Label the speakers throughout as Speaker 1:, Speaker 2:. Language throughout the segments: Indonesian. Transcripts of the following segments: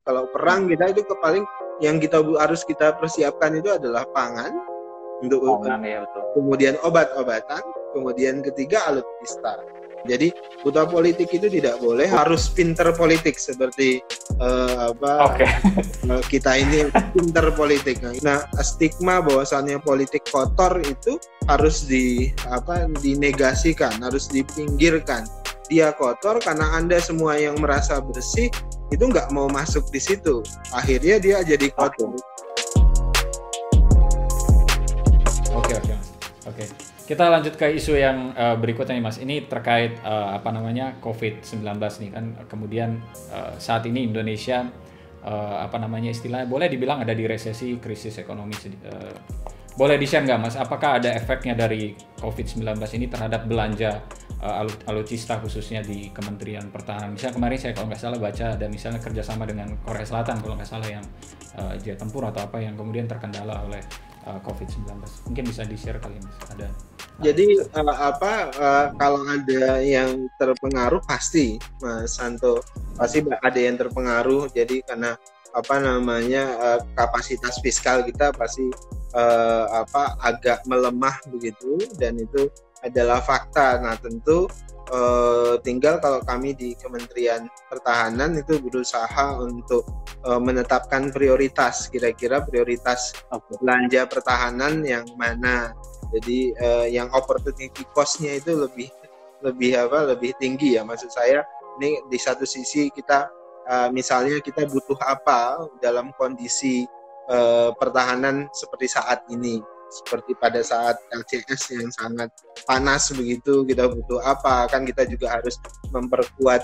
Speaker 1: Kalau perang kita itu paling yang harus kita persiapkan itu adalah pangan, untuk
Speaker 2: Pangan ya betul.
Speaker 1: kemudian obat-obatan, kemudian ketiga alutsista. Jadi duta politik itu tidak boleh harus pinter politik seperti
Speaker 2: Oke.
Speaker 1: kita ini pinter politik. Nah, stigma bahwasannya politik kotor itu harus dinegasikan, harus dipinggirkan. Dia kotor karena Anda semua yang merasa bersih itu nggak mau masuk di situ. Akhirnya dia jadi kotor.
Speaker 2: Oke. Kita lanjut ke isu yang berikutnya nih Mas. Ini terkait COVID-19 nih kan. Kemudian saat ini Indonesia istilahnya boleh dibilang ada di resesi, krisis ekonomi. Boleh di-share nggak Mas? Apakah ada efeknya dari COVID-19 ini terhadap belanja alutsista khususnya di Kementerian Pertahanan? Misalnya kemarin saya kalau nggak salah baca ada misalnya kerjasama dengan Korea Selatan kalau nggak salah yang jet tempur atau apa yang kemudian terkendala oleh COVID-19. Mungkin bisa di-share kali Mas.
Speaker 1: Jadi kalau ada yang terpengaruh pasti Mas Santo, pasti ada yang terpengaruh. Jadi karena kapasitas fiskal kita pasti agak melemah begitu, dan itu adalah fakta. Nah tentu tinggal kalau kami di Kementerian Pertahanan itu berusaha untuk menetapkan prioritas, kira-kira prioritas belanja pertahanan yang mana. Jadi yang opportunity cost-nya itu lebih tinggi ya. Maksud saya ini di satu sisi kita misalnya kita butuh apa dalam kondisi pertahanan seperti saat ini, seperti pada saat LCS yang sangat panas begitu, kita butuh apa, kan kita juga harus memperkuat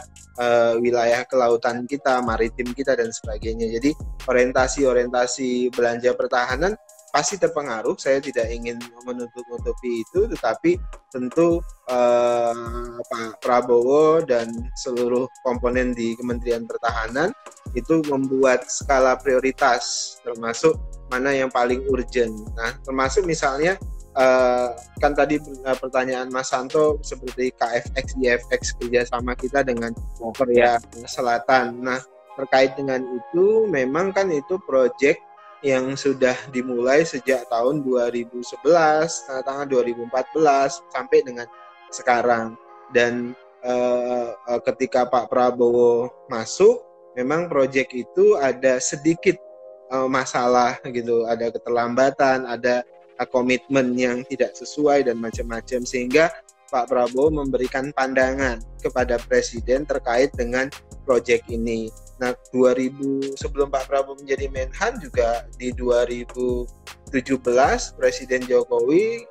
Speaker 1: wilayah kelautan kita, maritim kita dan sebagainya. Jadi orientasi belanja pertahanan pasti terpengaruh. Saya tidak ingin menutup-nutupi itu, tetapi tentu Pak Prabowo dan seluruh komponen di Kementerian Pertahanan itu membuat skala prioritas, termasuk mana yang paling urgent. Nah, termasuk misalnya kan tadi pertanyaan Mas Santo seperti KFX, IFX kerjasama kita dengan Korea Selatan. Nah, terkait dengan itu memang kan itu proyek yang sudah dimulai sejak tahun 2011, tangan 2014 sampai dengan sekarang. Dan ketika Pak Prabowo masuk, memang proyek itu ada sedikit masalah gitu, ada keterlambatan, ada komitmen yang tidak sesuai dan macam-macam, sehingga Pak Prabowo memberikan pandangan kepada Presiden terkait dengan proyek ini. Nah, sebelum Pak Prabowo menjadi Menhan juga di 2017 Presiden Jokowi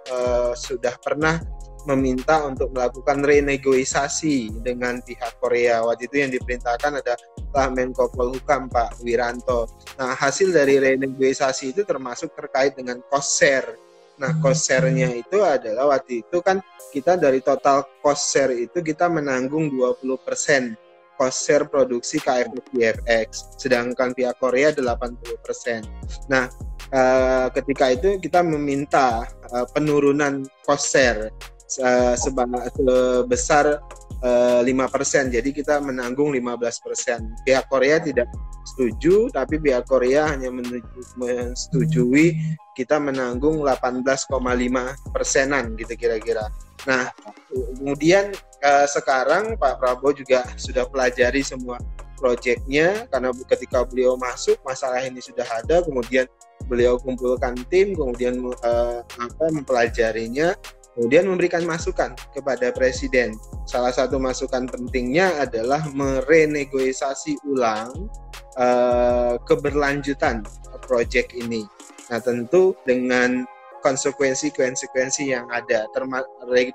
Speaker 1: sudah pernah meminta untuk melakukan renegosiasi dengan pihak Korea. Waktu itu yang diperintahkan adalah Menko Polhukam Pak Wiranto. Nah, hasil dari renegosiasi itu termasuk terkait dengan cost share. Nah, cost share-nya itu adalah waktu itu kan kita dari total cost share itu kita menanggung 20% cost share produksi KFX, sedangkan pihak Korea 80%. Nah, ketika itu kita meminta penurunan cost share sebesar 5%, jadi kita menanggung 15%. Pihak Korea tidak setuju, tapi pihak Korea hanya menyetujui kita menanggung 18,5%-an gitu kira-kira. Nah, kemudian sekarang Pak Prabowo juga sudah pelajari semua proyeknya, karena ketika beliau masuk masalah ini sudah ada, kemudian beliau kumpulkan tim, kemudian mempelajarinya, kemudian memberikan masukan kepada Presiden. Salah satu masukan pentingnya adalah merenegosiasi ulang keberlanjutan proyek ini. Nah, tentu dengan konsekuensi yang ada,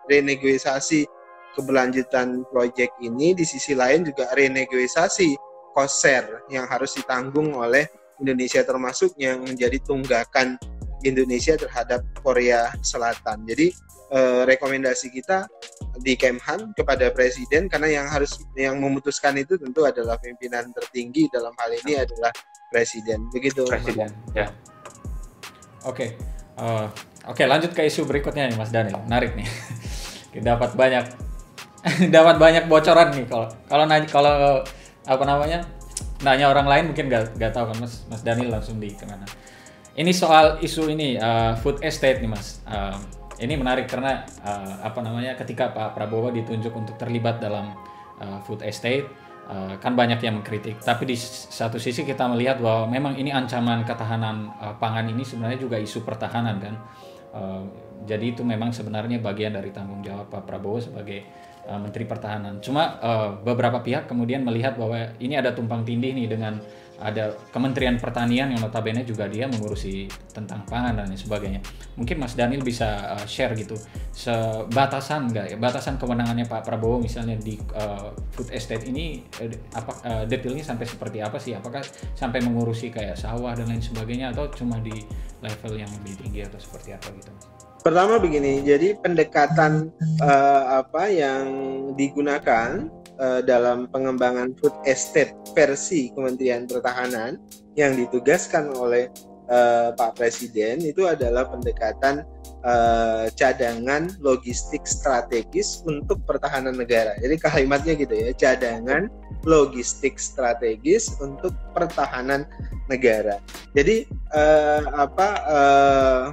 Speaker 1: renegosiasi keberlanjutan proyek ini, di sisi lain juga renegosiasi cost share yang harus ditanggung oleh Indonesia, termasuk yang menjadi tunggakan Indonesia terhadap Korea Selatan. Jadi rekomendasi kita di Kemhan kepada Presiden, karena yang memutuskan itu tentu adalah pimpinan tertinggi dalam hal ini adalah Presiden. Begitu.
Speaker 2: Presiden. Ya. Oke, lanjut ke isu berikutnya nih Mas Daniel. Menarik nih. dapat banyak bocoran nih kalau nanya orang lain mungkin nggak tahu kan Mas Daniel langsung di kemana. Ini soal isu ini food estate nih Mas. Ini menarik karena ketika Pak Prabowo ditunjuk untuk terlibat dalam food estate, kan banyak yang mengkritik. Tapi di satu sisi kita melihat bahwa memang ini ancaman ketahanan pangan ini sebenarnya juga isu pertahanan kan. Jadi itu memang sebenarnya bagian dari tanggung jawab Pak Prabowo sebagai Menteri Pertahanan. Cuma beberapa pihak kemudian melihat bahwa ini ada tumpang tindih nih dengan ada Kementerian Pertanian yang notabene juga dia mengurusi tentang pangan dan sebagainya. Mungkin Mas Daniel bisa share gitu, batasan kewenangannya Pak Prabowo misalnya di food estate ini, detailnya sampai seperti apa sih? Apakah sampai mengurusi kayak sawah dan lain sebagainya atau cuma di level yang lebih tinggi atau seperti apa gitu?
Speaker 1: Pertama begini, jadi pendekatan yang digunakan dalam pengembangan food estate versi Kementerian Pertahanan yang ditugaskan oleh Pak Presiden itu adalah pendekatan cadangan logistik strategis untuk pertahanan negara. Jadi kalimatnya gitu ya, cadangan logistik strategis untuk pertahanan negara. Jadi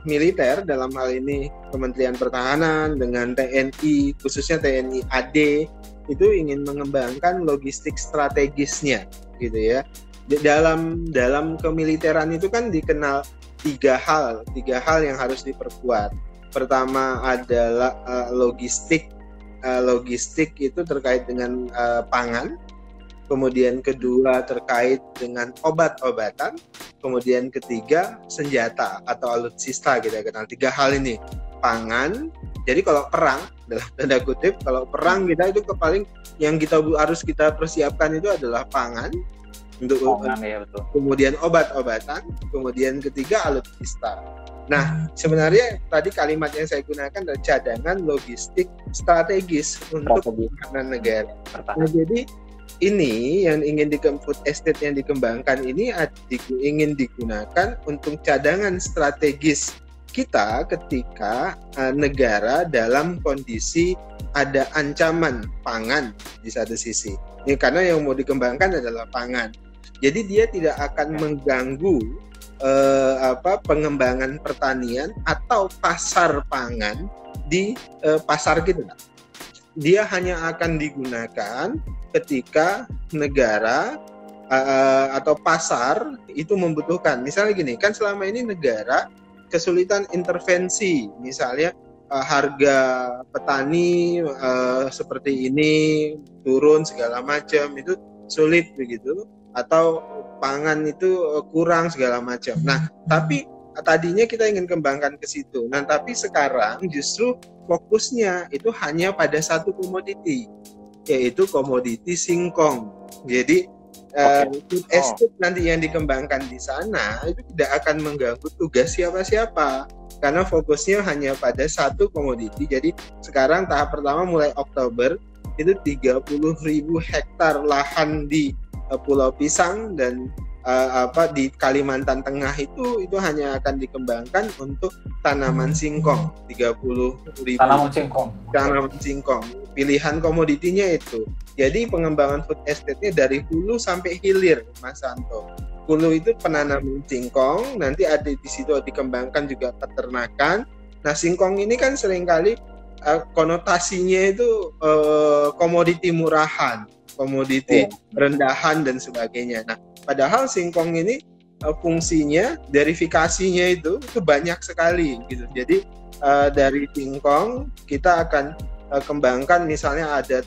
Speaker 1: militer dalam hal ini Kementerian Pertahanan dengan TNI, khususnya TNI AD itu ingin mengembangkan logistik strategisnya gitu ya. Dalam kemiliteran itu kan dikenal tiga hal yang harus diperkuat. Pertama adalah logistik itu terkait dengan pangan. Kemudian kedua terkait dengan obat-obatan, kemudian ketiga senjata atau alutsista kita kenal. Tiga hal ini, pangan. Jadi kalau perang dalam tanda kutip, kalau perang kita itu paling yang harus kita persiapkan itu adalah pangan untuk
Speaker 2: ya, betul.
Speaker 1: Kemudian obat-obatan, kemudian ketiga alutsista. Nah, sebenarnya tadi kalimat yang saya gunakan adalah cadangan logistik strategis untuk pertahanan negara. Nah, jadi ini yang ingin food estate yang dikembangkan ini ingin digunakan untuk cadangan strategis kita ketika negara dalam kondisi ada ancaman pangan di satu sisi. Ini karena yang mau dikembangkan adalah pangan. Jadi dia tidak akan mengganggu pengembangan pertanian atau pasar pangan di pasar kita. Dia hanya akan digunakan ketika negara atau pasar itu membutuhkan. Misalnya gini, kan selama ini negara kesulitan intervensi, misalnya harga petani seperti ini turun segala macam, itu sulit begitu, atau pangan itu kurang segala macam. Nah, tapi tadinya kita ingin kembangkan ke situ. Nah, tapi sekarang justru fokusnya itu hanya pada satu komoditi, yaitu komoditi singkong. Jadi food estate nanti yang dikembangkan di sana itu tidak akan mengganggu tugas siapa-siapa karena fokusnya hanya pada satu komoditi. Jadi sekarang tahap pertama mulai Oktober itu 30.000 hektar lahan di Pulau Pisang dan di Kalimantan Tengah itu hanya akan dikembangkan untuk tanaman singkong. 30.000 tanaman singkong. Pilihan komoditinya itu. Jadi pengembangan food estate-nya dari hulu sampai hilir, Mas Santo. Hulu itu penanaman singkong, nanti ada di situ dikembangkan juga peternakan. Nah, singkong ini kan seringkali konotasinya itu komoditi murahan, komoditi rendahan dan sebagainya. Nah, padahal singkong ini fungsinya, derifikasinya itu banyak sekali gitu. Jadi dari singkong kita akan kembangkan, misalnya ada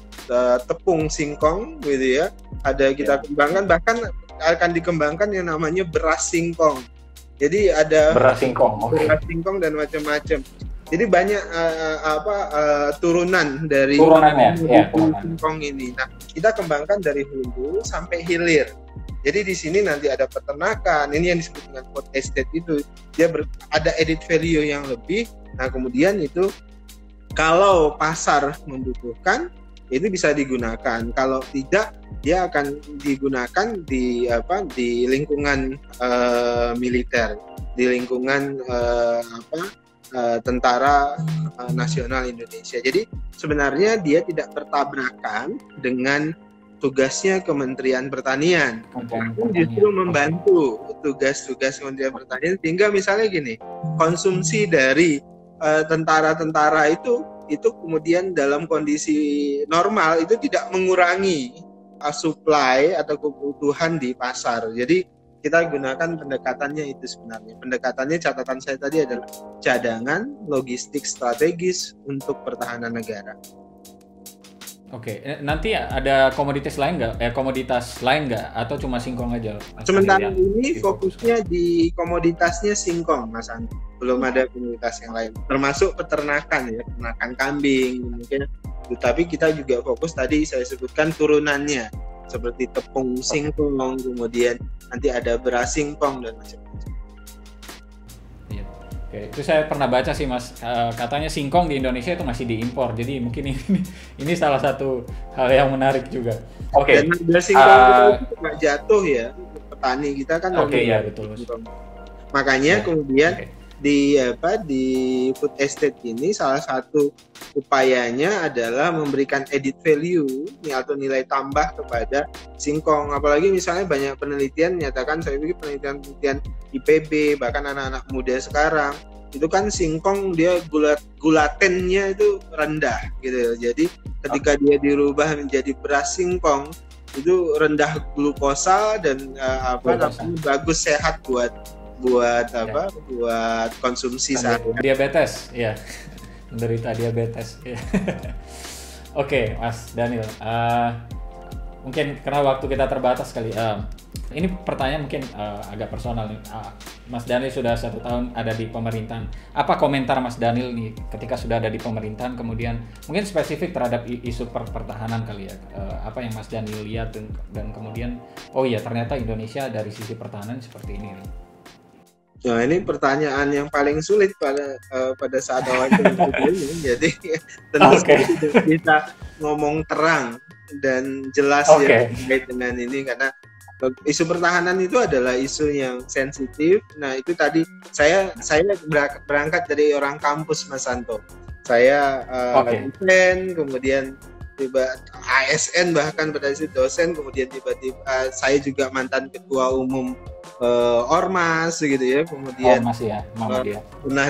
Speaker 1: tepung singkong gitu ya. Ada kita kembangkan, bahkan akan dikembangkan yang namanya beras singkong. Jadi ada beras singkong dan macam-macam. Jadi banyak turunan dari singkong ini. Nah, kita kembangkan dari hulu sampai hilir. Jadi di sini nanti ada peternakan. Ini yang disebut dengan food estate itu. Dia ada added value yang lebih. Nah, kemudian itu kalau pasar membutuhkan itu bisa digunakan. Kalau tidak, dia akan digunakan di lingkungan militer, di lingkungan Tentara Nasional Indonesia. Jadi sebenarnya dia tidak bertabrakan dengan tugasnya Kementerian Pertanian. Justru membantu tugas-tugas Kementerian Pertanian, sehingga misalnya gini, konsumsi dari tentara-tentara itu kemudian dalam kondisi normal itu tidak mengurangi supply atau kebutuhan di pasar. Jadi kita gunakan pendekatannya itu sebenarnya. Pendekatannya, catatan saya tadi adalah cadangan logistik strategis untuk pertahanan negara.
Speaker 2: Oke, nanti ada komoditas lain nggak? Atau cuma singkong aja?
Speaker 1: Sementara ini fokusnya di komoditasnya singkong, Mas Andi. Belum ada komoditas yang lain, termasuk peternakan ya, peternakan kambing mungkin. Tapi kita juga fokus tadi saya sebutkan turunannya, seperti tepung singkong, kemudian nanti ada beras singkong dan macam-macam.
Speaker 2: Oke, itu saya pernah baca sih Mas, katanya singkong di Indonesia itu masih diimpor, jadi mungkin ini salah satu hal yang menarik juga. Oke.
Speaker 1: Dan harga singkong itu nggak jatuh ya, petani kita kan.
Speaker 2: Oke, ya betul.
Speaker 1: Makanya kemudian di food estate ini salah satu upayanya adalah memberikan added value atau nilai tambah kepada singkong. Apalagi misalnya banyak penelitian menyatakan, saya pikir penelitian IPB bahkan anak-anak muda sekarang itu kan singkong dia gulatennya itu rendah gitu. Jadi ketika dia dirubah menjadi beras singkong itu rendah glukosa dan bagus, sehat buat konsumsi sehari.
Speaker 2: Diabetes, ya. Menderita diabetes. Oke, Mas Daniel. Mungkin karena waktu kita terbatas kali. Ini pertanyaan mungkin agak personal nih. Mas Daniel sudah 1 tahun ada di pemerintahan. Apa komentar Mas Daniel nih ketika sudah ada di pemerintahan, kemudian mungkin spesifik terhadap isu pertahanan kali ya? Apa yang Mas Daniel lihat dan kemudian, oh iya ternyata Indonesia dari sisi pertahanan seperti ini nih.
Speaker 1: Nah, ini pertanyaan yang paling sulit pada saat awal ini. Jadi tentu tidak bisa ngomong terang dan jelas ya terkait dengan ini, karena isu pertahanan itu adalah isu yang sensitif. Nah, itu tadi saya berangkat dari orang kampus, Mas Santo. Saya dosen, kemudian tiba ASN, bahkan pada situ dosen, kemudian tiba-tiba saya juga mantan ketua umum Ormas gitu ya, kemudian pernah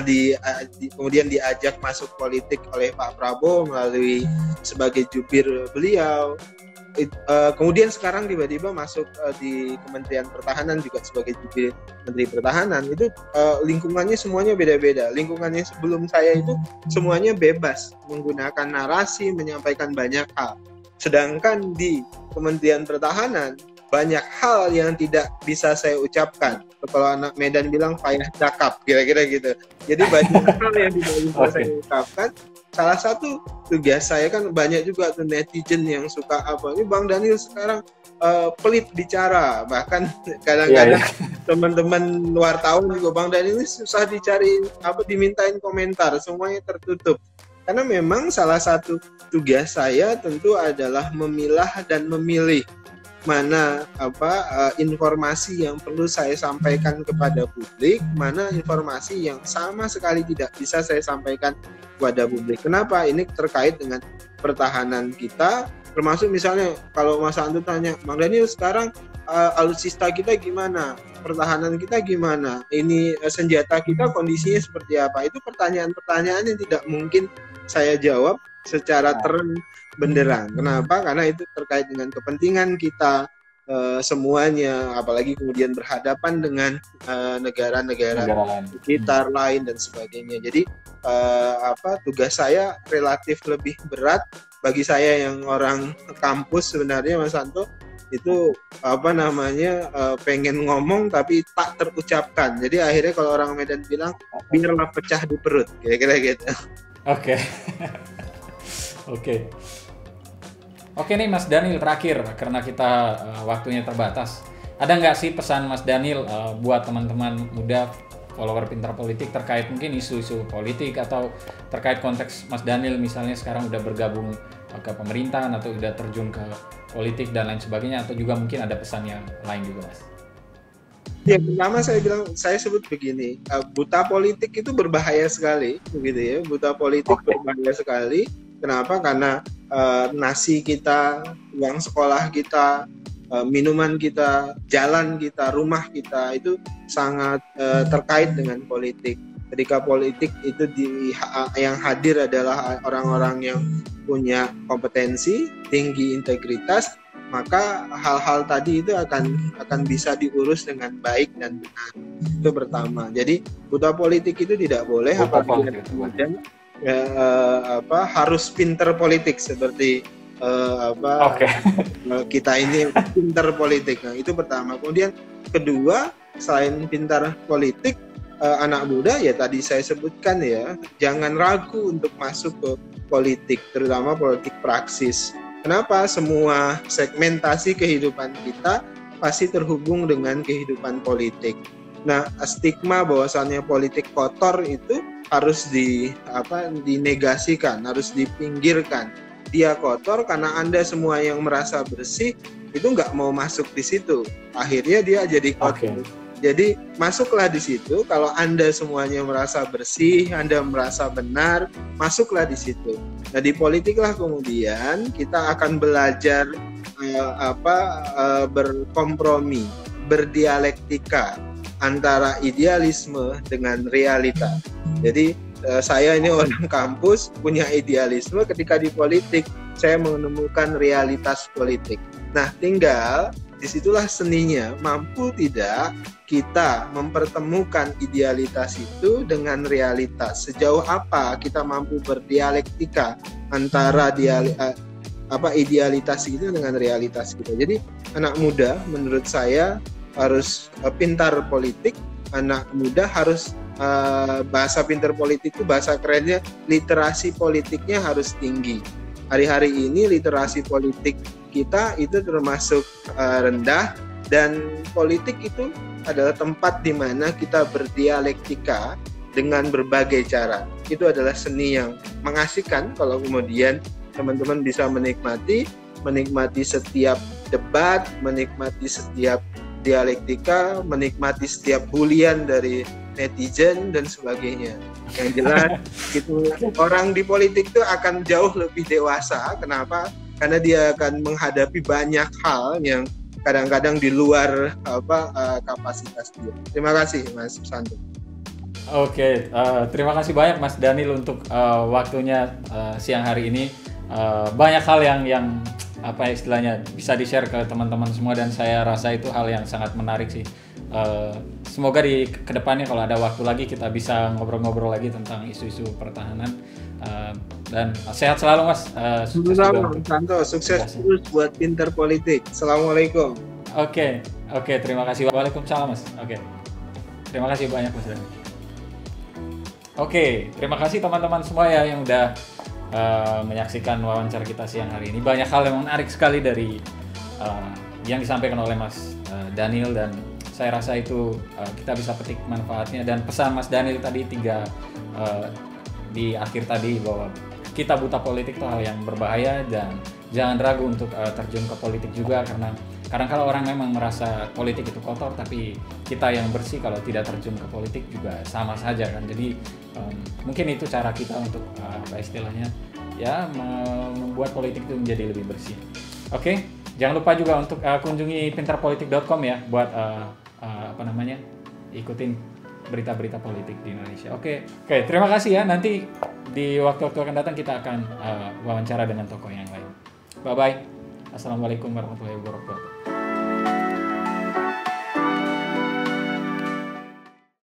Speaker 1: kemudian diajak masuk politik oleh Pak Prabowo melalui sebagai jubir beliau. Kemudian sekarang tiba-tiba masuk di Kementerian Pertahanan juga sebagai jubir Menteri Pertahanan. Itu lingkungannya semuanya beda-beda. Lingkungannya sebelum saya itu semuanya bebas menggunakan narasi, menyampaikan banyak hal. Sedangkan di Kementerian Pertahanan banyak hal yang tidak bisa saya ucapkan. Kalau anak Medan bilang payah cakap, kira-kira gitu. Jadi banyak hal yang tidak bisa saya ucapkan. Salah satu tugas saya kan banyak juga tuh netizen yang suka ini Bang Daniel sekarang pelit bicara, bahkan kadang-kadang teman-teman wartawan juga Bang Daniel ini susah dicari dimintain komentar, semuanya tertutup. Karena memang salah satu tugas saya tentu adalah memilah dan memilih mana informasi yang perlu saya sampaikan kepada publik, mana informasi yang sama sekali tidak bisa saya sampaikan kepada publik. Kenapa? Ini terkait dengan pertahanan kita, termasuk misalnya kalau Mas Andu tanya, Bang Daniel sekarang alutsista kita gimana? Pertahanan kita gimana? Ini senjata kita kondisinya seperti apa? Itu pertanyaan-pertanyaan yang tidak mungkin saya jawab secara terang benderang. Kenapa? Karena itu terkait dengan kepentingan kita semuanya, apalagi kemudian berhadapan dengan negara-negara sekitar lain dan sebagainya. Jadi tugas saya relatif lebih berat bagi saya yang orang kampus sebenarnya, Mas Santo, itu pengen ngomong tapi tak terucapkan. Jadi akhirnya kalau orang Medan bilang biarlah pecah di perut, kira-kira gitu.
Speaker 2: Oke nih Mas Daniel, terakhir karena kita waktunya terbatas. Ada nggak sih pesan Mas Daniel buat teman-teman muda follower Pintar Politik terkait mungkin isu-isu politik atau terkait konteks Mas Daniel misalnya sekarang udah bergabung ke pemerintahan atau udah terjun ke politik dan lain sebagainya, atau juga mungkin ada pesan yang lain juga, Mas?
Speaker 1: Yang pertama saya sebut begini, buta politik itu berbahaya sekali, begitu ya. Buta politik berbahaya sekali. Kenapa? Karena nasi kita, uang sekolah kita, minuman kita, jalan kita, rumah kita itu sangat terkait dengan politik. Ketika politik itu yang hadir adalah orang-orang yang punya kompetensi, tinggi integritas, maka hal-hal tadi itu akan bisa diurus dengan baik dan benar. Itu pertama. Jadi buta politik itu tidak boleh, apalagi kemudian harus pinter politik seperti kita ini pinter politik. Nah, itu pertama. Kemudian kedua, selain pintar politik, anak muda ya tadi saya sebutkan ya, jangan ragu untuk masuk ke politik, terutama politik praksis. Kenapa? Semua segmentasi kehidupan kita pasti terhubung dengan kehidupan politik. Nah, stigma bahwasannya politik kotor itu harus dinegasikan, harus dipinggirkan. Dia kotor karena Anda semua yang merasa bersih itu nggak mau masuk di situ. Akhirnya dia jadi kotor. Jadi masuklah di situ. Kalau Anda semuanya merasa bersih, Anda merasa benar, masuklah di situ. Nah, di politiklah kemudian kita akan belajar berkompromi, berdialektika antara idealisme dengan realita. Jadi saya ini orang kampus punya idealisme, ketika di politik saya menemukan realitas politik. Nah, tinggal disitulah seninya, mampu tidak kita mempertemukan idealitas itu dengan realitas. Sejauh apa kita mampu berdialektika antara idealitas itu dengan realitas kita. Jadi anak muda menurut saya harus pintar politik. Anak muda harus bahasa pintar politik itu bahasa kerennya literasi politiknya harus tinggi. Hari-hari ini literasi politik kita itu termasuk rendah, dan politik itu adalah tempat di mana kita berdialektika dengan berbagai cara. Itu adalah seni yang mengasihkan kalau kemudian teman-teman bisa menikmati setiap debat, menikmati setiap dialektika, menikmati setiap bulian dari netizen dan sebagainya. Yang jelas gitu, orang di politik itu akan jauh lebih dewasa. Kenapa? Karena dia akan menghadapi banyak hal yang kadang-kadang di luar kapasitas dia. Terima kasih Mas Santo.
Speaker 2: Oke, terima kasih banyak Mas Daniel untuk waktunya siang hari ini. Banyak hal yang istilahnya bisa di-share ke teman-teman semua, dan saya rasa itu hal yang sangat menarik sih. Semoga di kedepannya kalau ada waktu lagi kita bisa ngobrol-ngobrol lagi tentang isu-isu pertahanan, dan sehat selalu Mas.
Speaker 1: Sukses terus buat pinter politik. Assalamualaikum.
Speaker 2: Oke, terima kasih. Waalaikumsalam Mas. Terima kasih banyak Mas Dani. Terima kasih teman-teman semua ya yang udah menyaksikan wawancara kita siang hari ini. Banyak hal yang menarik sekali dari yang disampaikan oleh Mas Daniel, dan saya rasa itu kita bisa petik manfaatnya. Dan pesan Mas Daniel tadi di akhir tadi bahwa kita buta politik itu hal yang berbahaya, dan jangan ragu untuk terjun ke politik juga, karena kadang-kadang orang memang merasa politik itu kotor, tapi kita yang bersih kalau tidak terjun ke politik juga sama saja kan. Jadi mungkin itu cara kita untuk istilahnya ya membuat politik itu menjadi lebih bersih. Jangan lupa juga untuk kunjungi pintarpolitik.com ya buat ikutin berita-berita politik di Indonesia. Oke, terima kasih ya. Nanti di waktu-waktu akan datang kita akan wawancara dengan tokoh yang lain. Bye-bye. Assalamualaikum warahmatullahi wabarakatuh.